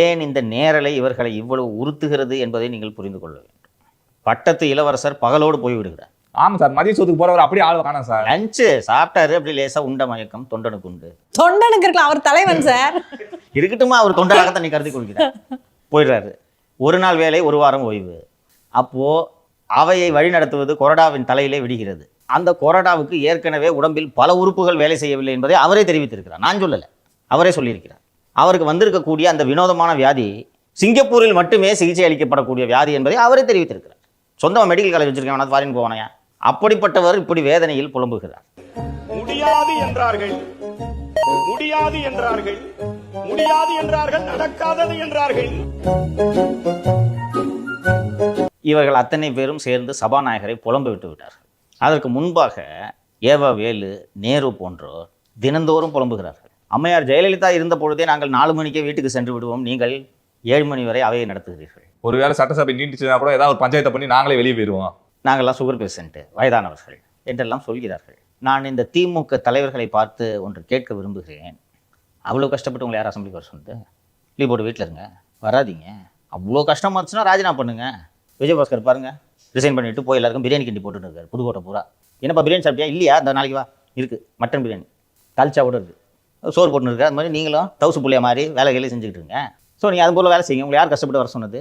ஏன் இந்த நேரலை இவர்களை இவ்வளவு உறுத்துகிறது என்பதை நீங்கள் புரிந்து கொள்ள வேண்டும். பட்டத்து இளவரசர் பகலோடு போய்விடுகிறார். ஆமா சார், மதிய சோத்துக்கு போறவர் அப்படியே ஆள் காணோம் சார். லஞ்சு சாப்பிட்டாரு, அப்படி லேசா உண்ட மயக்கம், தொண்டனுக்கு உண்டு. தொண்டனுக்கு இருக்கலாம், அவர் தலைவன் சார். இருக்கட்டுமா, அவர் தொண்டனாகத்தான் நீ கருதி கொள்கிறார். போயிடுறாரு. ஒரு நாள் வேலை, ஒரு வாரம் ஓய்வு. அப்போ அவையை வழிநடத்துவது கொறடாவின் தலையிலே விடுகிறது. அந்த கொறடாவுக்கு ஏற்கனவே உடம்பில் பல உறுப்புகள் வேலை செய்யவில்லை என்பதை அவரே தெரிவித்திருக்கிறார். நான் சொல்லலை, அவரே சொல்லியிருக்கிறார். அவருக்கு வந்திருக்கக்கூடிய அந்த வினோதமான வியாதி சிங்கப்பூரில் மட்டுமே சிகிச்சை அளிக்கப்படக்கூடிய வியாதி என்பதை அவரே தெரிவித்திருக்கிறார். சொந்தமாக மெடிக்கல் காலேஜ் வச்சிருக்கேன், ஃபாரின் போவானையா? அப்படிப்பட்டவர் இப்படி வேதனையில் புலம்புகிறார். முடியாது என்றார்கள், முடியாது என்றார்கள், முடியாது என்றார்கள், நடக்காதது என்றார்கள். இவர்கள் அத்தனை பேரும் சேர்ந்து சபாநாயகரை புலம்ப விட்டு விட்டார்கள். அதற்கு முன்பாக ஏவா வேலு, நேரு போன்றோர் தினந்தோறும் புலம்புகிறார்கள். அம்மையார் ஜெயலலிதா இருந்த பொழுதே நாங்கள் 4 மணிக்கே வீட்டுக்கு சென்று விடுவோம், நீங்கள் 7 மணி வரை அவையை நடத்துகிறீர்கள். ஒருவேளை சட்டசபை நீண்டிச்சுன்னா கூட ஏதாவது ஒரு பஞ்சாயத்தை பண்ணி நாங்களே வெளியே போயிடுவோம். நாங்கள்லாம் சுகர் பேஷண்ட்டு, வயதானவர்கள் என்றெல்லாம் சொல்கிறார்கள். நான் இந்த திமுக தலைவர்களை பார்த்து ஒன்று கேட்க விரும்புகிறேன். அவ்வளோ கஷ்டப்பட்டு உங்களை யார் அசம்பிளிக்கு வர சொன்னது? லீவ் போட்டு வீட்டில் இருங்க, வராதிங்க. அவ்வளோ கஷ்டமாக இருந்துச்சுன்னா ராஜினாமா பண்ணுங்க. விஜயபாஸ்கர் பாருங்க, ரிசைன் பண்ணிவிட்டு போய் எல்லாருக்கும் பிரியாணி கிண்டி போட்டுன்னு இருக்காரு புதுக்கோட்டை பூரா. என்னப்பா பிரியாணி சாப்பிட்டியா? இல்லையா, இந்த நாளைக்கு வா, இருக்குது மட்டன் பிரியாணி, தால்ச்சா கூட இருக்குது, சோறு போட்டுன்னு இருக்கு. அது மாதிரி நீங்களும் தவுசு புள்ளியா மாதிரி வேலைகளை செஞ்சுக்கிட்டு இருங்க. ஸோ நீங்கள் அது போல் வேலை செய்யுங்க. உங்களை யார் கஷ்டப்பட்டு வர சொன்னது?